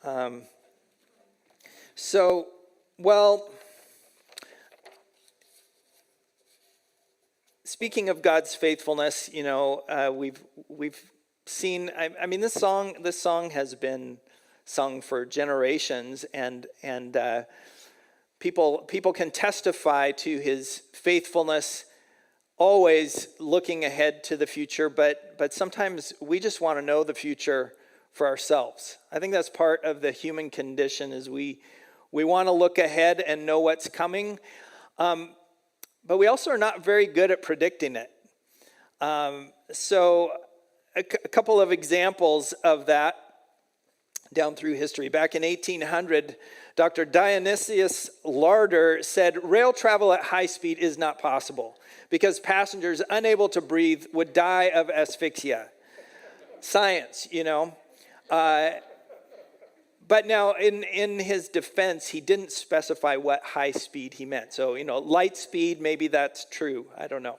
Um, so, well, speaking of God's faithfulness, we've seen. I mean, this song has been sung for generations, and people can testify to His faithfulness, always looking ahead to the future. But sometimes we just want to know the future for ourselves. I think that's part of the human condition, is we want to look ahead and know what's coming. But we also are not very good at predicting it. So a couple of examples of that down through history. Back in 1800, Dr. Dionysius Larder said, rail travel at high speed is not possible because passengers unable to breathe would die of asphyxia. Science, But now, in his defense, he didn't specify what high speed he meant. So, light speed, maybe that's true. I don't know.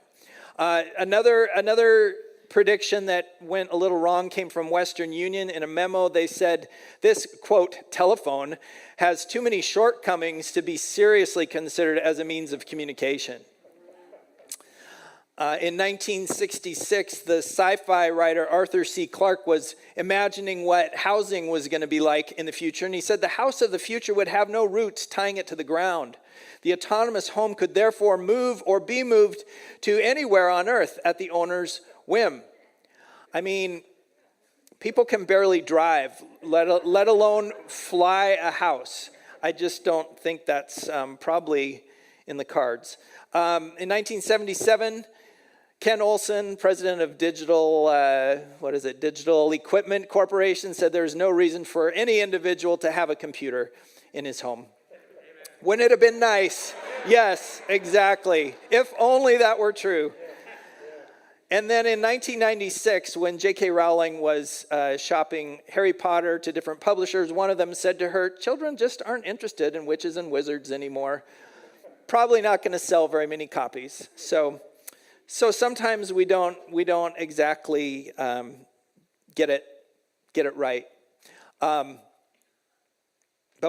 Another prediction that went a little wrong came from Western Union. In a memo, they said, this, quote, telephone has too many shortcomings to be seriously considered as a means of communication. In 1966, the sci-fi writer Arthur C. Clarke was imagining what housing was going to be like in the future, and he said the house of the future would have no roots tying it to the ground. The autonomous home could therefore move or be moved to anywhere on Earth at the owner's whim. I mean, people can barely drive, let alone fly a house. I just don't think that's probably in the cards. In 1977, Ken Olsen, president of Digital Equipment Corporation, said there's no reason for any individual to have a computer in his home. Wouldn't it have been nice? Yes, exactly. If only that were true. And then in 1996, when J.K. Rowling was shopping Harry Potter to different publishers, one of them said to her, children just aren't interested in witches and wizards anymore. Probably not going to sell very many copies. So sometimes we don't exactly get it right. But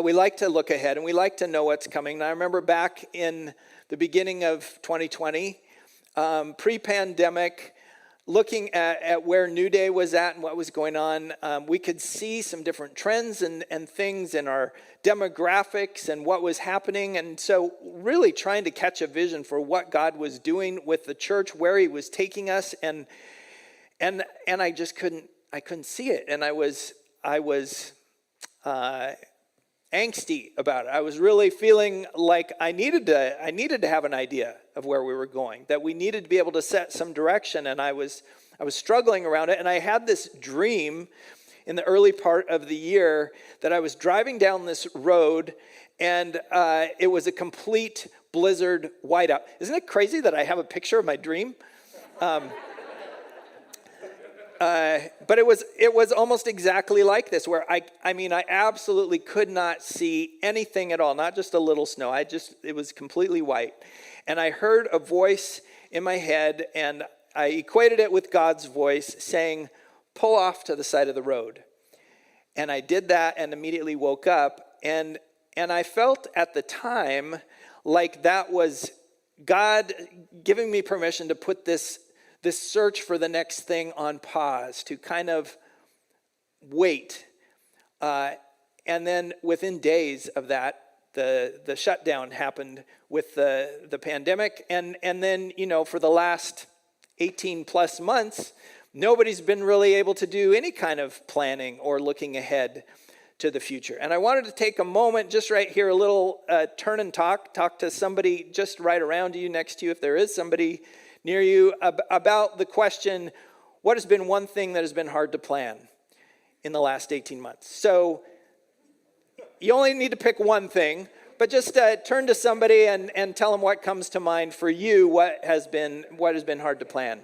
we like to look ahead and we like to know what's coming. And I remember back in the beginning of 2020, pre-pandemic, looking at where New Day was at and what was going on, we could see some different trends and things in our demographics and what was happening. And so really trying to catch a vision for what God was doing with the church, where He was taking us. And I just couldn't see it. And I was angsty about it. I was really feeling like I needed to have an idea of where we were going, that we needed to be able to set some direction, and I was struggling around it. And I had this dream in the early part of the year that I was driving down this road, and it was a complete blizzard whiteout. Isn't it crazy that I have a picture of my dream? But it was almost exactly like this, where I absolutely could not see anything at all, not just a little snow. It was completely white. And I heard a voice in my head, and I equated it with God's voice saying, pull off to the side of the road. And I did that and immediately woke up, and I felt at the time like that was God giving me permission to put this search for the next thing on pause, to kind of wait. And then within days of that, the shutdown happened with the pandemic. And then, for the last 18 plus months, nobody's been really able to do any kind of planning or looking ahead to the future. And I wanted to take a moment just right here, a little turn and talk to somebody just right around you, next to you, if there is somebody near you, about the question, what has been one thing that has been hard to plan in the last 18 months? So you only need to pick one thing, but just turn to somebody and tell them what comes to mind for you, what has been hard to plan.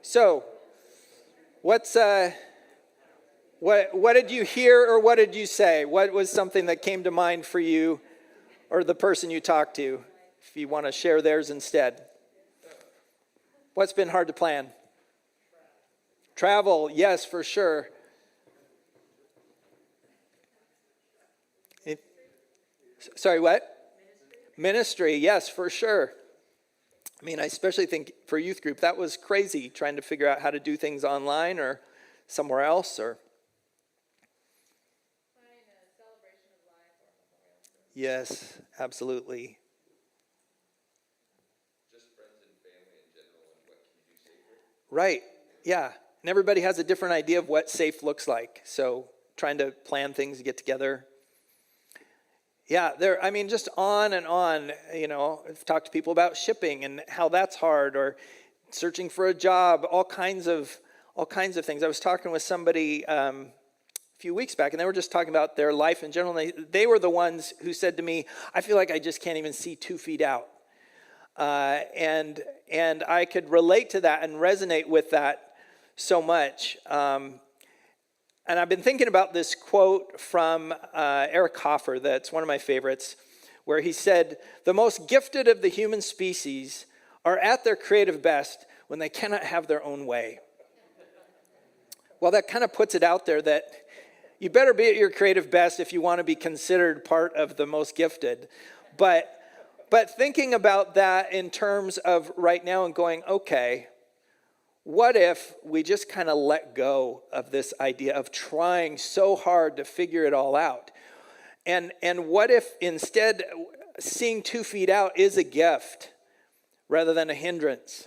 So, what's What did you hear or what did you say? What was something that came to mind for you or the person you talked to? If you want to share theirs instead. What's been hard to plan? Travel, yes, for sure. Sorry, what? Ministry, yes, for sure. I mean, I especially think for youth group, that was crazy, trying to figure out how to do things online or somewhere else. Or yes, absolutely. Just friends and family in general, and what can you do safely? Right, yeah. And everybody has a different idea of what safe looks like. So trying to plan things, get together. Yeah, I mean, just on and on, I've talked to people about shipping and how that's hard, or searching for a job, all kinds of things. I was talking with somebody a few weeks back, and they were just talking about their life in general. They were the ones who said to me, I feel like I just can't even see 2 feet out. And I could relate to that and resonate with that so much. And I've been thinking about this quote from Eric Hoffer that's one of my favorites, where he said, "The most gifted of the human species are at their creative best when they cannot have their own way." Well, that kind of puts it out there that you better be at your creative best if you want to be considered part of the most gifted. But thinking about that in terms of right now and going, okay, what if we just kind of let go of this idea of trying so hard to figure it all out? And what if instead seeing 2 feet out is a gift rather than a hindrance?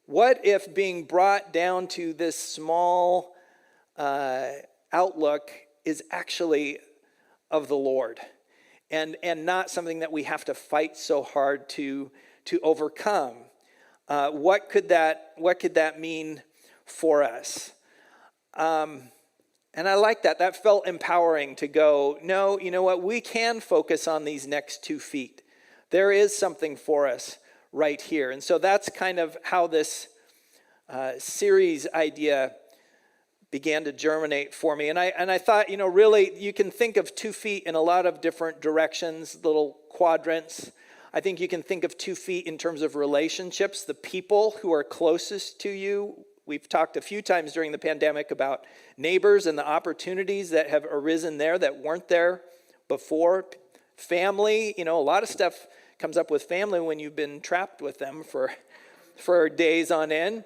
What if being brought down to this small outlook is actually of the Lord and not something that we have to fight so hard to overcome? What could that mean for us? And I like that. That felt empowering to go, no, you know what? We can focus on these next 2 feet. There is something for us right here. And so that's kind of how this series idea began to germinate for me. And I thought, really, you can think of 2 feet in a lot of different directions, little quadrants. I think you can think of 2 feet in terms of relationships, the people who are closest to you. We've talked a few times during the pandemic about neighbors and the opportunities that have arisen there that weren't there before. Family, a lot of stuff comes up with family when you've been trapped with them for days on end.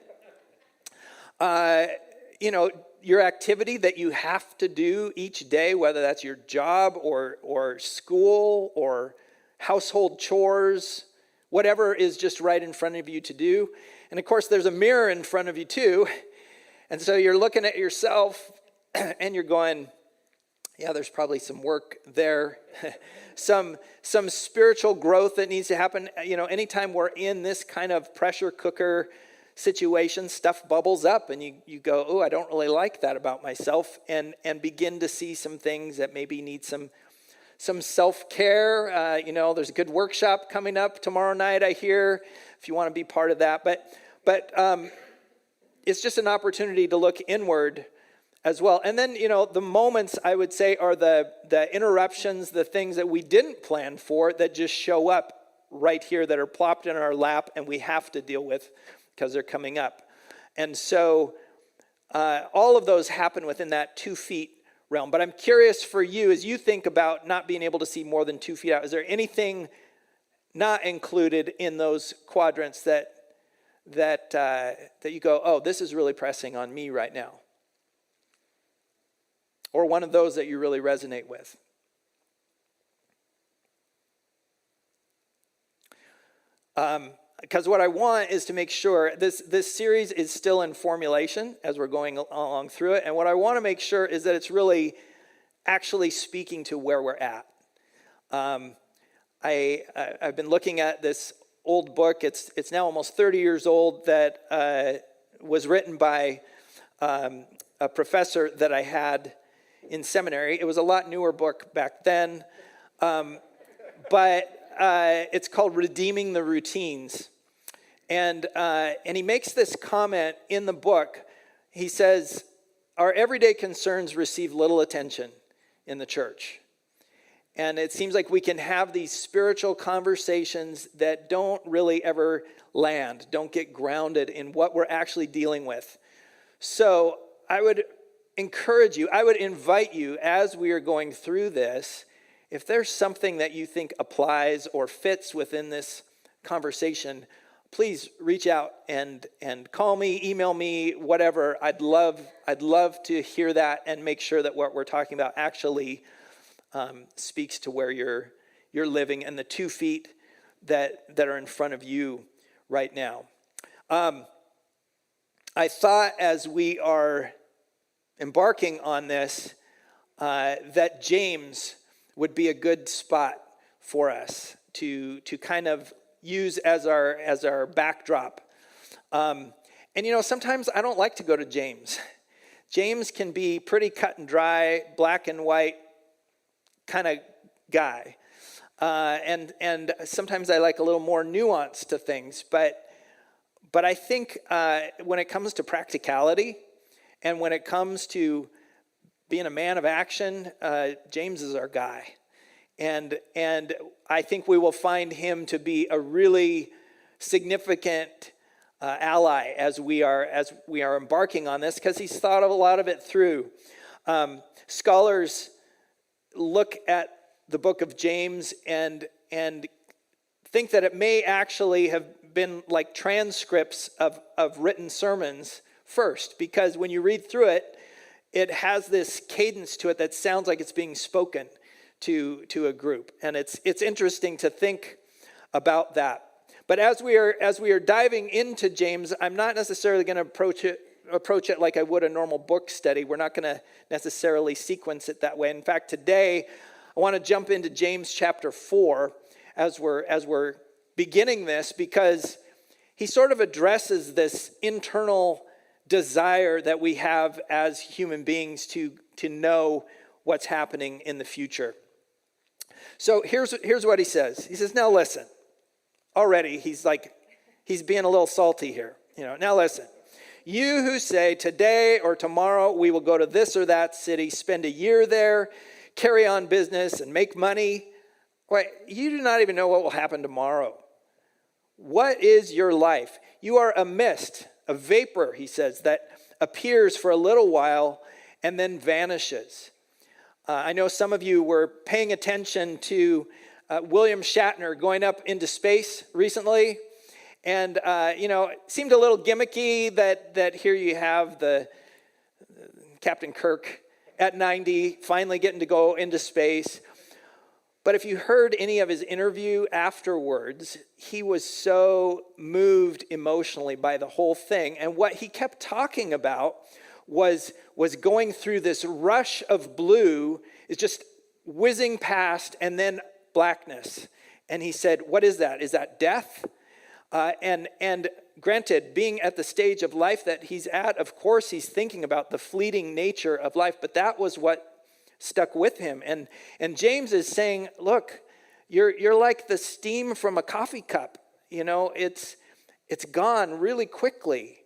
Your activity that you have to do each day, whether that's your job or school or household chores, whatever is just right in front of you to do. And of course, there's a mirror in front of you too. And so you're looking at yourself and you're going, yeah, there's probably some work there. some spiritual growth that needs to happen. Anytime we're in this kind of pressure cooker situation, stuff bubbles up and you go, oh, I don't really like that about myself, and begin to see some things that maybe need some self-care. There's a good workshop coming up tomorrow night, I hear, if you want to be part of that. But it's just an opportunity to look inward as well. And then, the moments, I would say, are the interruptions, the things that we didn't plan for that just show up right here, that are plopped in our lap and we have to deal with because they're coming up. And so all of those happen within that 2 feet realm. But I'm curious for you, as you think about not being able to see more than 2 feet out, is there anything not included in those quadrants that you go, oh, this is really pressing on me right now? Or one of those that you really resonate with? Because what I want is to make sure this series is still in formulation as we're going along through it. And what I want to make sure is that it's really actually speaking to where we're at. I've been looking at this old book. It's now almost 30 years old, that was written by a professor that I had in seminary. It was a lot newer book back then. But it's called Redeeming the Routines. And he makes this comment in the book. He says, our everyday concerns receive little attention in the church. And it seems like we can have these spiritual conversations that don't really ever land, don't get grounded in what we're actually dealing with. So I would encourage you, I would invite you as we are going through this, if there's something that you think applies or fits within this conversation, please reach out and call me, email me, whatever. I'd love to hear that and make sure that what we're talking about actually speaks to where you're living and the 2 feet that are in front of you right now. I thought as we are embarking on this that James would be a good spot for us to kind of use as our backdrop. And sometimes I don't like to go to James. James can be pretty cut and dry, black and white kind of guy. And sometimes I like a little more nuance to things. But I think when it comes to practicality and when it comes to being a man of action, James is our guy. And I think we will find him to be a really significant ally as we are embarking on this, because he's thought of a lot of it through. Scholars look at the book of James and think that it may actually have been like transcripts of written sermons first, because when you read through it, it has this cadence to it that sounds like it's being spoken to a group. And it's interesting to think about that. But as we are diving into James, I'm not necessarily going to approach it like I would a normal book study. We're not going to necessarily sequence it that way. In fact, today I want to jump into James chapter 4 as we're beginning this, because he sort of addresses this internal desire that we have as human beings to know what's happening in the future. So here's what he says. He says, now listen. Already he's being a little salty here. Now listen. You who say today or tomorrow we will go to this or that city, spend a year there, carry on business and make money. Wait, you do not even know what will happen tomorrow. What is your life? You are a mist, a vapor, he says, that appears for a little while and then vanishes. I know some of you were paying attention to William Shatner going up into space recently. And, it seemed a little gimmicky that here you have the Captain Kirk at 90, finally getting to go into space. But if you heard any of his interview afterwards, he was so moved emotionally by the whole thing. And what he kept talking about was going through this rush of blue, is just whizzing past, and then blackness. And he said, what is that? Is that death? And granted, being at the stage of life that he's at, of course he's thinking about the fleeting nature of life, but that was what stuck with him. And James is saying, look, you're like the steam from a coffee cup. It's gone really quickly.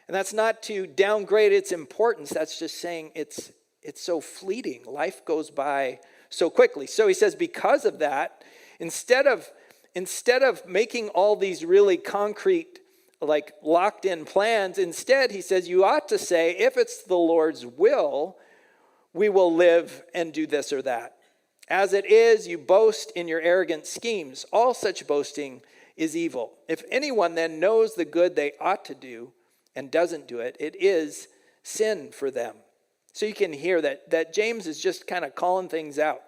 And that's not to downgrade its importance. That's just saying it's so fleeting. Life goes by so quickly. So he says, because of that, instead of making all these really concrete, like locked in plans, instead he says, you ought to say, if it's the Lord's will, we will live and do this or that. As it is, you boast in your arrogant schemes. All such boasting is evil. If anyone then knows the good they ought to do and doesn't do it, it is sin for them. So you can hear that James is just kind of calling things out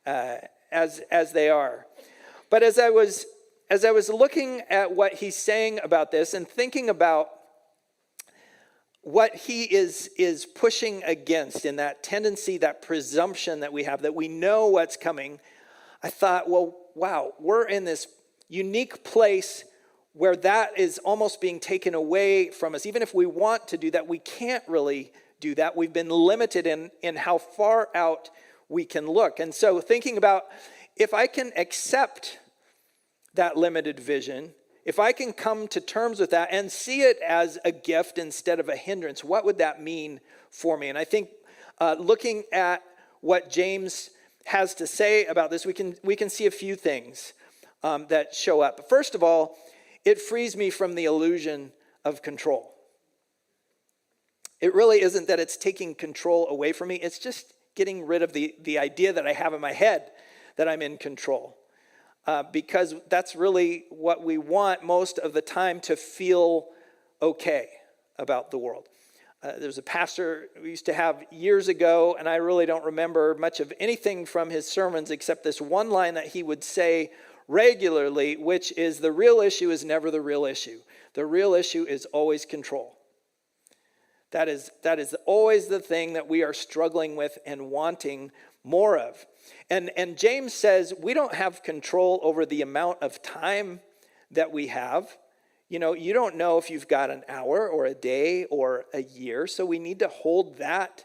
as they are. But as I was looking at what he's saying about this and thinking about what he is pushing against in that tendency, that presumption that we have, that we know what's coming, I thought, well, wow, we're in this unique place where that is almost being taken away from us. Even if we want to do that, we can't really do that. We've been limited in how far out we can look. And so thinking about, if I can accept that limited vision, if I can come to terms with that and see it as a gift instead of a hindrance, what would that mean for me. And I think looking at what James has to say about this, we can see a few things that show up. First of all, it frees me from the illusion of control. It really isn't that it's taking control away from me. It's just getting rid of the idea that I have in my head that I'm in control. Because that's really what we want most of the time, to feel okay about the world. There's a pastor we used to have years ago, and I really don't remember much of anything from his sermons except this one line that he would say regularly, which is, the real issue is never the real issue. The real issue is always control. That is always the thing that we are struggling with and wanting more of. And James says we don't have control over the amount of time that we have. You know, you don't know if you've got an hour or a day or a year, so we need to hold that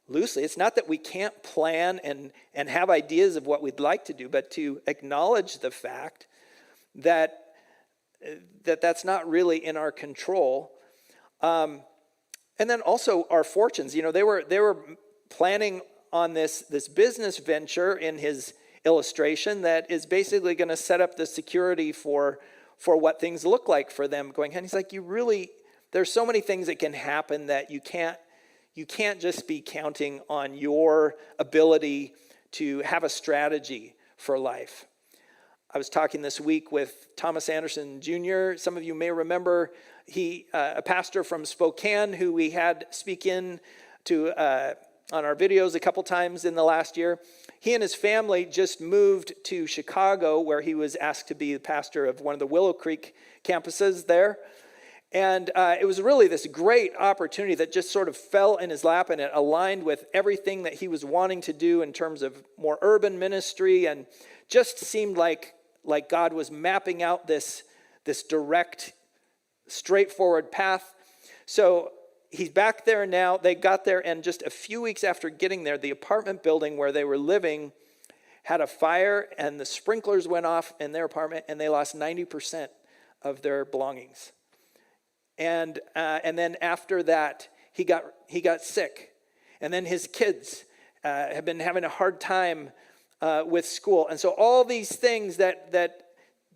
loosely. It's not that we can't plan and have ideas of what we'd like to do, but to acknowledge the fact that that's not really in our control. And then also our fortunes. You know, they were planning on this business venture in his illustration that is basically going to set up the security for what things look like for them going ahead. He's like, there's so many things that can happen that you can't just be counting on your ability to have a strategy for life. I was talking this week with Thomas Anderson Jr. Some of you may remember a pastor from Spokane who we had speak in to on our videos a couple times in the last year. He and his family just moved to Chicago, where he was asked to be the pastor of one of the Willow Creek campuses there. And it was really this great opportunity that just sort of fell in his lap, and it aligned with everything that he was wanting to do in terms of more urban ministry, and just seemed like God was mapping out this direct, straightforward path. So he's back there now. They got there, and just a few weeks after getting there, the apartment building where they were living had a fire, and the sprinklers went off in their apartment, and they lost 90% of their belongings. And then after that, he got sick, and then his kids have been having a hard time with school, and so all these things that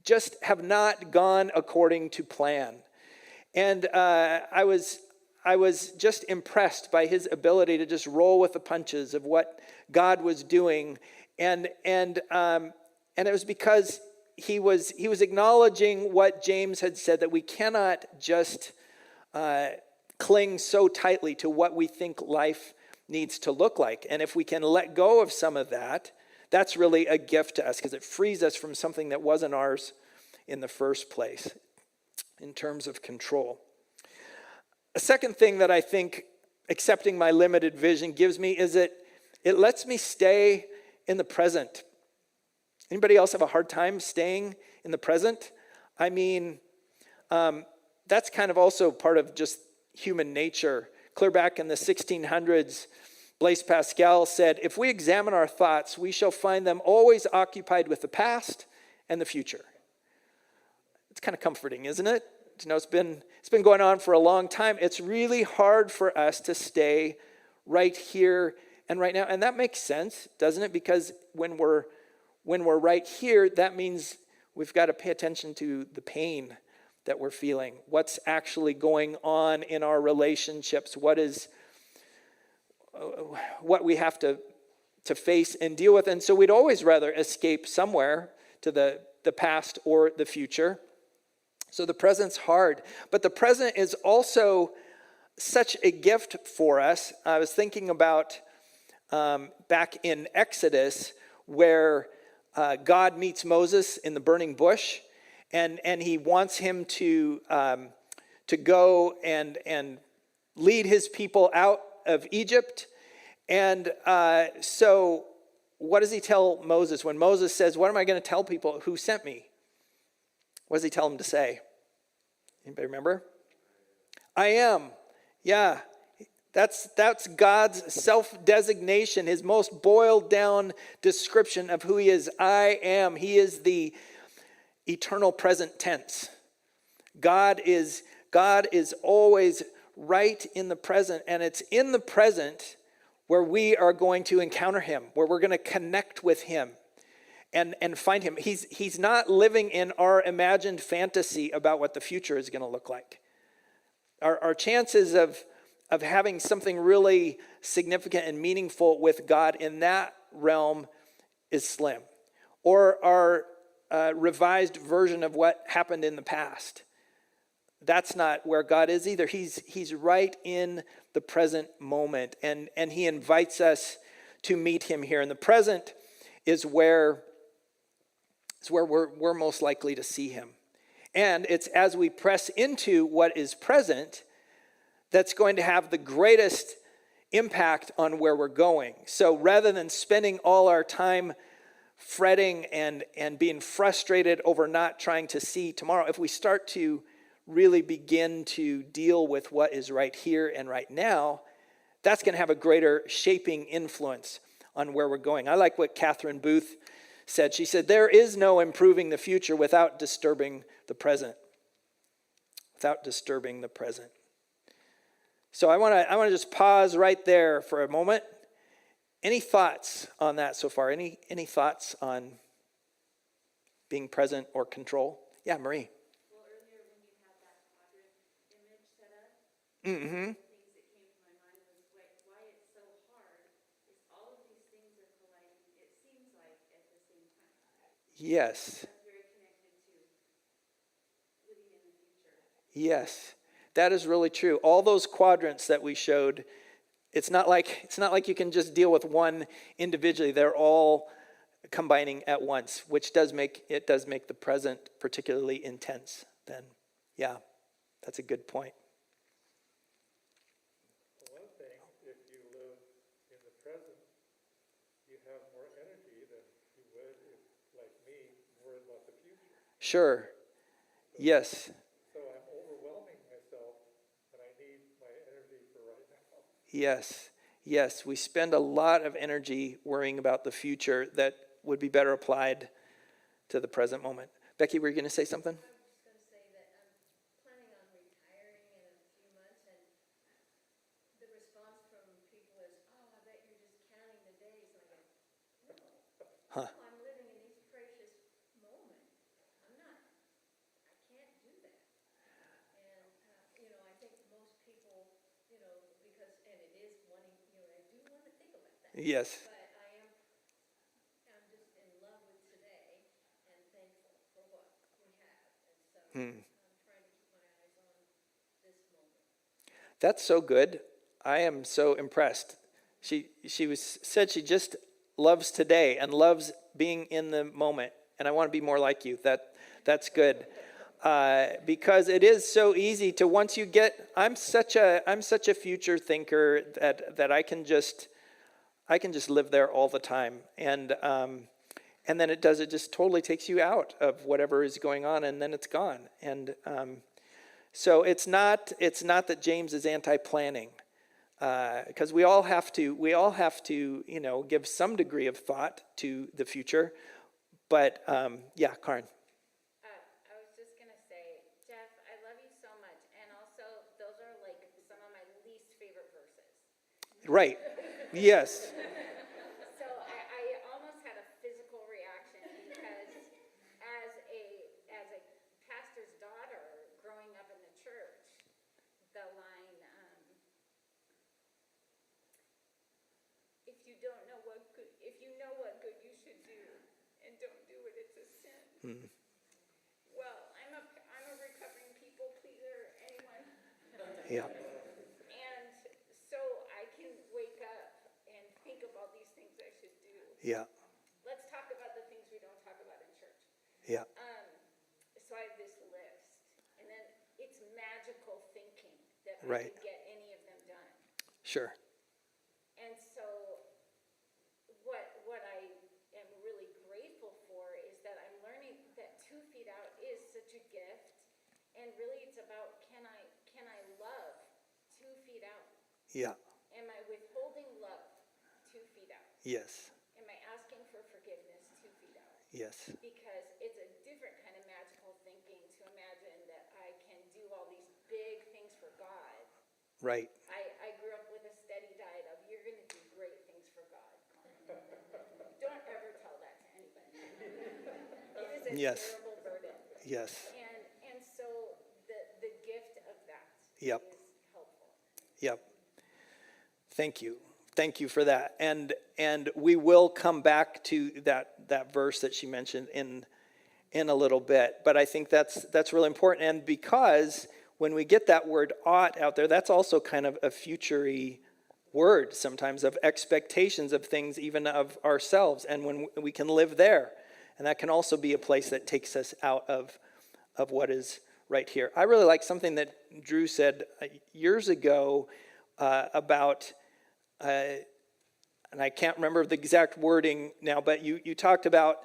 just have not gone according to plan. And I was just impressed by his ability to just roll with the punches of what God was doing, and it was because he was acknowledging what James had said, that we cannot just cling so tightly to what we think life needs to look like. And if we can let go of some of that, that's really a gift to us, because it frees us from something that wasn't ours in the first place in terms of control. A second thing that I think accepting my limited vision gives me is it lets me stay in the present. Anybody else have a hard time staying in the present? I mean, that's kind of also part of just human nature. Clear back in the 1600s, Blaise Pascal said, "If we examine our thoughts, we shall find them always occupied with the past and the future." It's kind of comforting, isn't it? You know, it's been going on for a long time. It's really hard for us to stay right here and right now. And that makes sense, doesn't it? Because when we're right here, that means we've got to pay attention to the pain that we're feeling. What's actually going on in our relationships? What we have to face and deal with. And so we'd always rather escape somewhere to the past or the future. So the present's hard. But the present is also such a gift for us. I was thinking about back in Exodus, where God meets Moses in the burning bush, and he wants him to go and lead his people out of Egypt. And so what does he tell Moses when Moses says, "What am I going to tell people who sent me?" What does he tell him to say? Anybody remember? I am. Yeah. That's God's self-designation, his most boiled down description of who he is. I am. He is the eternal present tense. God is always right in the present, and it's in the present where we are going to encounter him, where we're going to connect with him and find him. He's not living in our imagined fantasy about what the future is going to look like. Our chances of having something really significant and meaningful with God in that realm is slim. Or our revised version of what happened in the past. That's not where God is either. He's right in the present moment, and he invites us to meet him here. And the present is where we're most likely to see him. And it's as we press into what is present that's going to have the greatest impact on where we're going. So rather than spending all our time fretting and being frustrated over not trying to see tomorrow, if we start to really begin to deal with what is right here and right now, that's going to have a greater shaping influence on where we're going. I like what Catherine Booth said. She said, there is no improving the future without disturbing the present. Without disturbing the present. So I want to just pause right there for a moment. Any thoughts on that so far? Any thoughts on being present or control? Yeah, Marie. Well, earlier when you had that quadrant image set up, Mm-hmm. the things that came to my mind was why it's so hard is all of these things are colliding, it seems like, at the same time. Yes. That's very connected to living in the future. Yes. That is really true. All those quadrants that we showed, it's not like you can just deal with one individually. They're all combining at once, which does make the present particularly intense then. Yeah, that's a good point. One thing, if you live in the present, you have more energy than you would if, like me, worried about the future. Sure. Yes. So I'm overwhelming myself, and I need my energy for right now. Yes. Yes. We spend a lot of energy worrying about the future that would be better applied to the present moment. Becky, were you going to say something? I was just going to say that I'm planning on retiring in a few months, and the response from people is, oh, I bet you're just counting the days. And I go, no, Huh. I'm living in these precious moments. I can't do that. And, I think most people, because, and it is wanting, I do want to think about that. Yes. But I'm just in love with today and thankful for what we have. And so I'm trying to keep my eyes on this moment. That's so good. I am so impressed. She said she just loves today and loves being in the moment. And I want to be more like you. That's good. Because it is so easy to once you get. I'm such a future thinker that I can just live there all the time, and then it just totally takes you out of whatever is going on, and then it's gone. And so it's not that James is anti-planning, because we all have to give some degree of thought to the future. But yeah, Karin. I was just going to say, Jeff, I love you so much. And also, those are like some of my least favorite verses. Right. Yes. So I almost had a physical reaction because as a pastor's daughter growing up in the church, the line, if you know what good you should do and don't do it, it's a sin. Well, I'm a recovering people pleaser, anyone. Yeah. And so I can wake up and think of all these things I should do. Yeah. Let's talk about the things we don't talk about in church. Yeah. So I have this list, and then it's magical thinking that Right. I could get any of them done. Sure. And so what I am really grateful for is that I'm learning that 2 feet out is such a gift, and really it's about can I love 2 feet out? Yeah. Am I withholding love 2 feet out? Yes. Am I asking for forgiveness 2 feet out? Yes. Because it's a different kind of magical thinking to imagine that I can do all these big things for God Right. I grew up with a steady diet of, you're going to do great things for God, Carmen. Don't ever tell that to anybody. It is a Yes. terrible burden. Yes. And so the gift of that Yep. is helpful. Yep. Thank you. Thank you for that. And we will come back to that verse that she mentioned in a little bit. But I think that's really important. And because when we get that word ought out there, that's also kind of a future-y word sometimes, of expectations of things, even of ourselves. And when we can live there. And that can also be a place that takes us out of what is right here. I really like something that Drew said years ago about, and I can't remember the exact wording now, but you talked about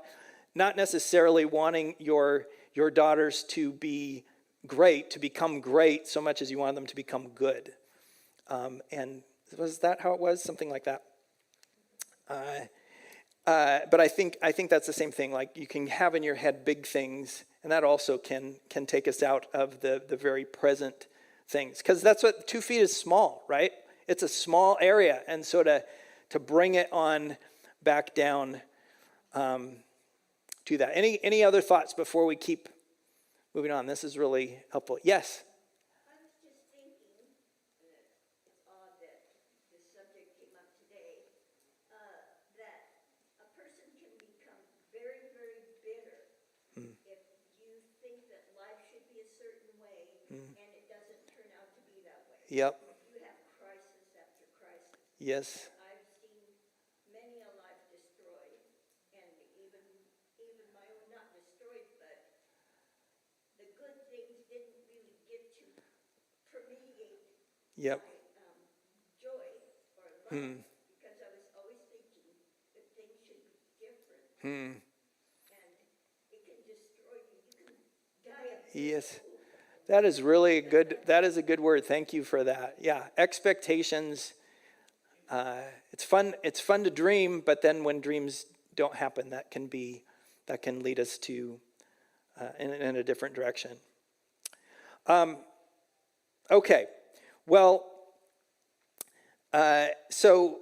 not necessarily wanting your daughters to be great, to become great, so much as you want them to become good. And was that how it was? Something like that. But I think that's the same thing. Like, you can have in your head big things, and that also can take us out of the very present things. Because that's what 2 feet is small, right? It's a small area, and so to bring it on back down to that. Any other thoughts before we keep moving on? This is really helpful. Yes. I was just thinking that it's odd that this subject came up today, that a person can become very, very bitter if you think that life should be a certain way and it doesn't turn out to be that way. Yep. You have crisis after crisis. Yes. I've seen many a life destroyed, and even my own not destroyed, but the good things didn't really get to permeate Yep. my joy or love, because I was always thinking that things should be different, and it can destroy you. You can die of Yes. That is really good. That is a good word. Thank you for that. Yeah. Expectations. It's fun to dream, but then when dreams don't happen, that can lead us to in a different direction. Okay. Well, so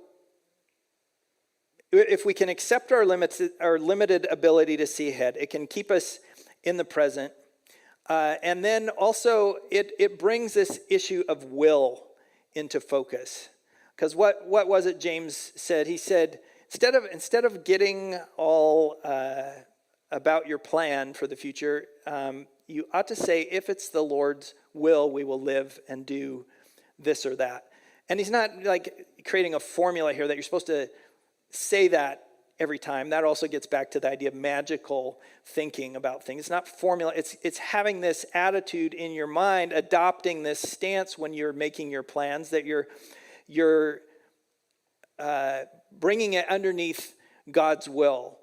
if we can accept our limited ability to see ahead, it can keep us in the present. And then also it brings this issue of will into focus. Because what was it James said? He said, instead of getting all about your plan for the future, you ought to say, if it's the Lord's will, we will live and do this or that. And he's not like creating a formula here that you're supposed to say that every time. That also gets back to the idea of magical thinking about things. It's not formula. It's having this attitude in your mind, adopting this stance when you're making your plans, that you're bringing it underneath God's will.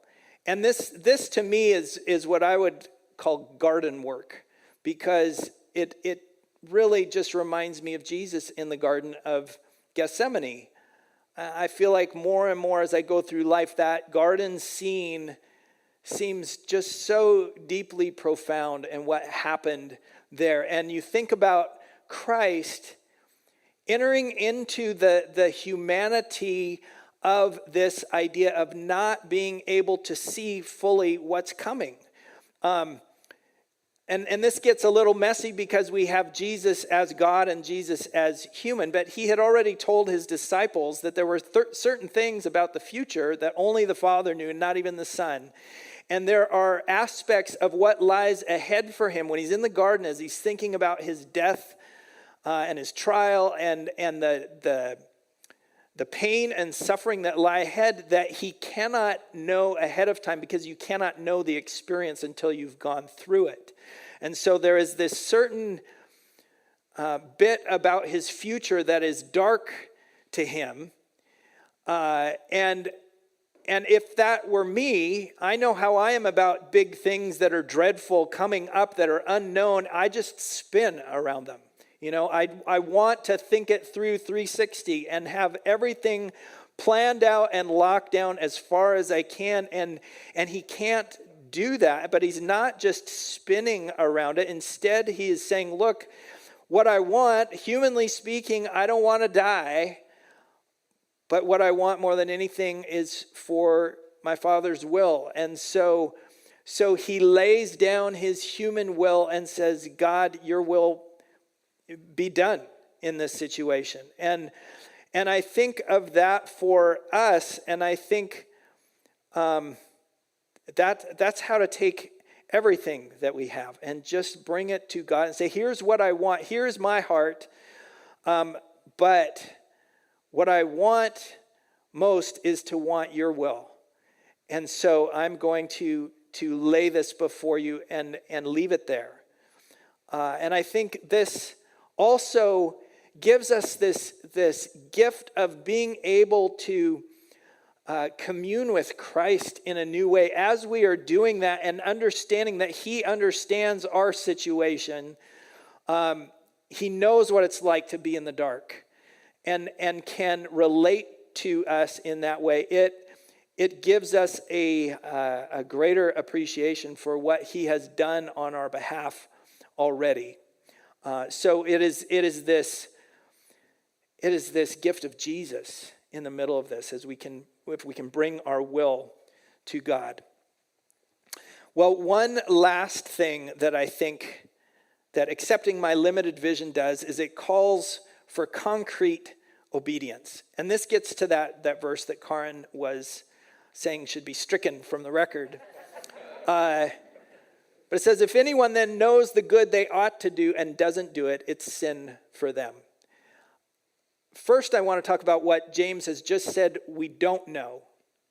And this to me is what I would call garden work, because it really just reminds me of Jesus in the Garden of Gethsemane. I feel like more and more as I go through life, that garden scene seems just so deeply profound and what happened there. And you think about Christ entering into the humanity of this idea of not being able to see fully what's coming. And this gets a little messy because we have Jesus as God and Jesus as human, but he had already told his disciples that there were certain things about the future that only the Father knew, not even the Son. And there are aspects of what lies ahead for him when he's in the garden, as he's thinking about his death and his trial and the pain and suffering that lie ahead, that he cannot know ahead of time, because you cannot know the experience until you've gone through it. And so there is this certain bit about his future that is dark to him. And if that were me, I know how I am about big things that are dreadful coming up, that are unknown. I just spin around them. You know, I want to think it through 360 and have everything planned out and locked down as far as I can. And he can't do that, but he's not just spinning around it. Instead, he is saying, look, what I want, humanly speaking, I don't want to die. But what I want more than anything is for my Father's will. And so he lays down his human will and says, God, your will be done in this situation. And I think of that for us, and I think that's how to take everything that we have and just bring it to God and say, here's what I want, here's my heart, but what I want most is to want your will. And so I'm going to lay this before you and leave it there. And I think this also gives us this gift of being able to commune with Christ in a new way. As we are doing that and understanding that he understands our situation, he knows what it's like to be in the dark and can relate to us in that way. It gives us a greater appreciation for what he has done on our behalf already. So it is this gift of Jesus in the middle of this, if we can bring our will to God. Well, one last thing that I think that accepting my limited vision does is it calls for concrete obedience. And this gets to that verse that Karin was saying should be stricken from the record. But it says, if anyone then knows the good they ought to do and doesn't do it, it's sin for them. First, I want to talk about what James has just said we don't know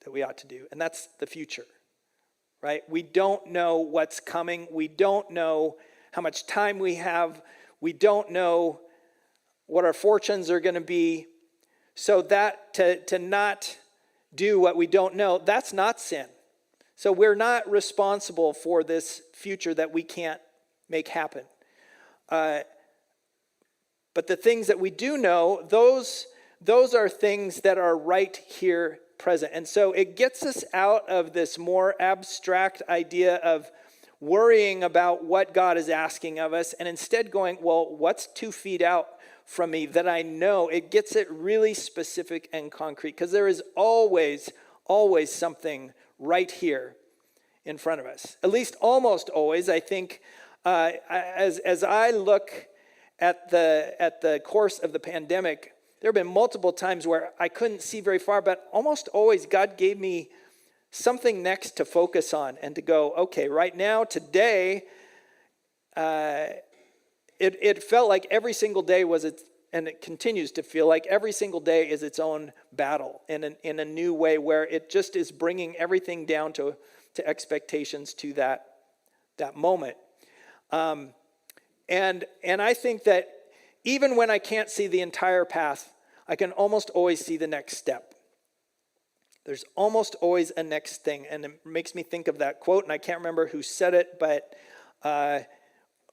that we ought to do, and that's the future, right? We don't know what's coming. We don't know how much time we have. We don't know what our fortunes are going to be. So that to not do what we don't know, that's not sin. So we're not responsible for this future that we can't make happen. But the things that we do know, those are things that are right here present. And so it gets us out of this more abstract idea of worrying about what God is asking of us and instead going, well, what's 2 feet out from me that I know? It gets it really specific and concrete because there is always something right here in front of us. At least almost always. I think as I look at the course of the pandemic, there have been multiple times where I couldn't see very far, but almost always God gave me something next to focus on and to go, okay, right now, today, it felt like every single day was its, and it continues to feel like every single day is its own battle in a new way where it just is bringing everything down to expectations to that moment. And I think that even when I can't see the entire path, I can almost always see the next step. There's almost always a next thing. And it makes me think of that quote, and I can't remember who said it, but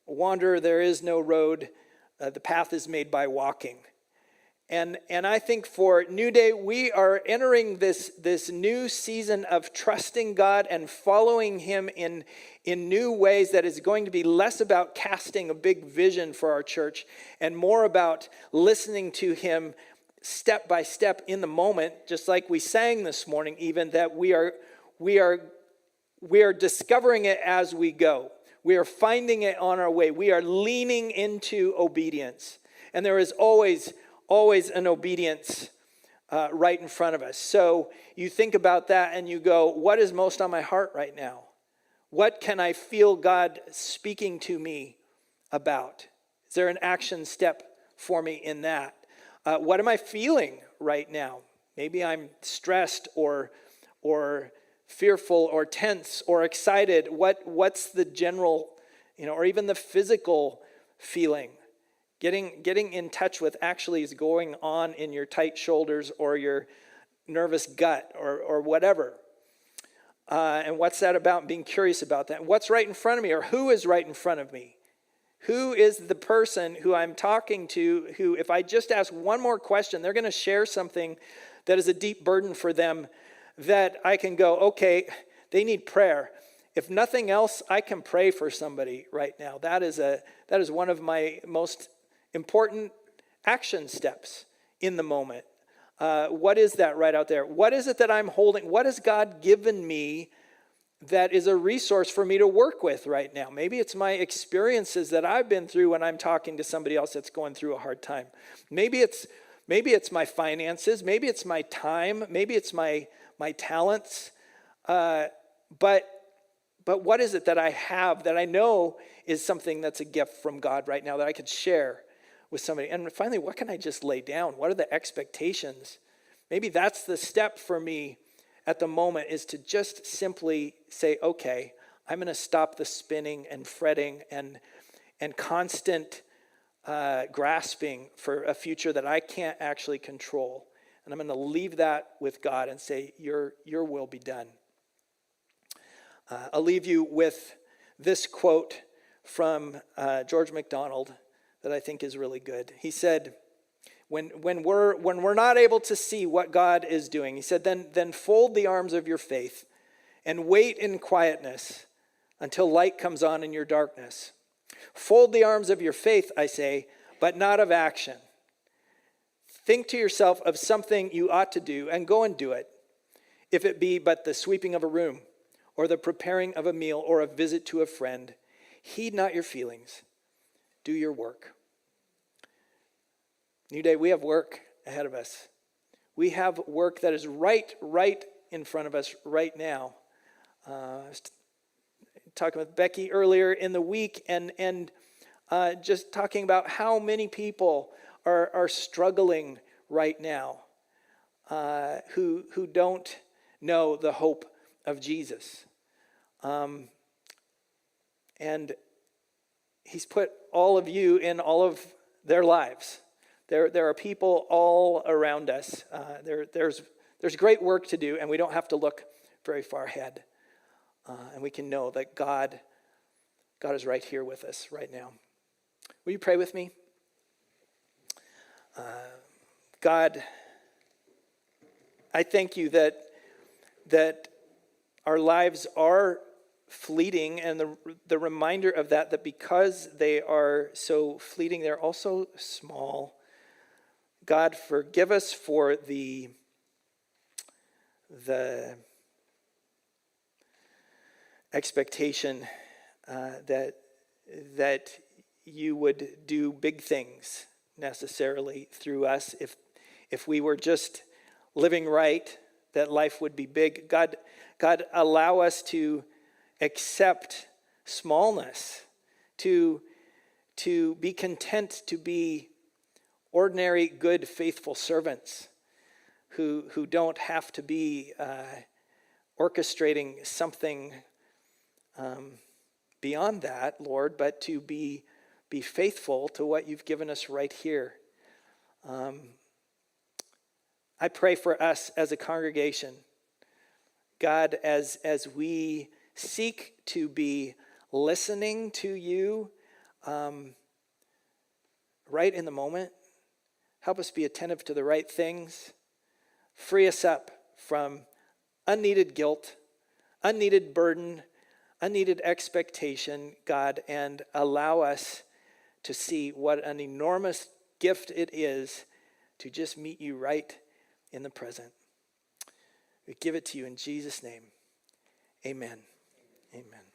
wanderer, there is no road. The path is made by walking. And I think for New Day, we are entering this new season of trusting God and following him in new ways that is going to be less about casting a big vision for our church and more about listening to him step by step in the moment, just like we sang this morning, even that we are discovering it as we go. We are finding it on our way. We are leaning into obedience. And there is always an obedience right in front of us. So you think about that and you go, what is most on my heart right now? What can I feel God speaking to me about? Is there an action step for me in that? What am I feeling right now? Maybe I'm stressed or fearful or tense or excited. What's the general, or even the physical feeling? Getting in touch with actually is going on in your tight shoulders or your nervous gut or whatever. And what's that about? Being curious about that. What's right in front of me, or who is right in front of me? Who is the person who I'm talking to who, if I just ask one more question, they're going to share something that is a deep burden for them that I can go, okay, they need prayer. If nothing else, I can pray for somebody right now. That is one of my most important action steps in the moment. What is that right out there? What is it that I'm holding? What has God given me that is a resource for me to work with right now? Maybe it's my experiences that I've been through when I'm talking to somebody else that's going through a hard time. Maybe it's my finances. Maybe it's my time. Maybe it's my talents. But what is it that I have that I know is something that's a gift from God right now that I could share with somebody? And finally, what can I just lay down? What are the expectations? Maybe that's the step for me at the moment, is to just simply say, okay, I'm going to stop the spinning and fretting and constant grasping for a future that I can't actually control. And I'm going to leave that with God and say, your will be done. I'll leave you with this quote from George MacDonald that I think is really good. He said, when we're not able to see what God is doing, he said, then fold the arms of your faith and wait in quietness until light comes on in your darkness. Fold the arms of your faith, I say, but not of action. Think to yourself of something you ought to do and go and do it, if it be but the sweeping of a room or the preparing of a meal or a visit to a friend. Heed not your feelings. Do your work. New Day, we have work ahead of us. We have work that is right in front of us right now. I was talking with Becky earlier in the week and just talking about how many people are struggling right now who don't know the hope of Jesus. And he's put all of you in all of their lives. There are people all around us. There's great work to do, and we don't have to look very far ahead. And we can know that God is right here with us right now. Will you pray with me? God, I thank you that our lives are fleeting, and the reminder of that because they are so fleeting, they're also small. God, forgive us for the expectation that you would do big things necessarily through us. If we were just living right, that life would be big. God, allow us to accept smallness, to be content to be ordinary, good, faithful servants who don't have to be orchestrating something beyond that, Lord, but to be faithful to what you've given us right here. I pray for us as a congregation, God, as we seek to be listening to you right in the moment. Help us be attentive to the right things. Free us up from unneeded guilt, unneeded burden, unneeded expectation, God, and allow us to see what an enormous gift it is to just meet you right in the present. We give it to you in Jesus' name. Amen. Amen.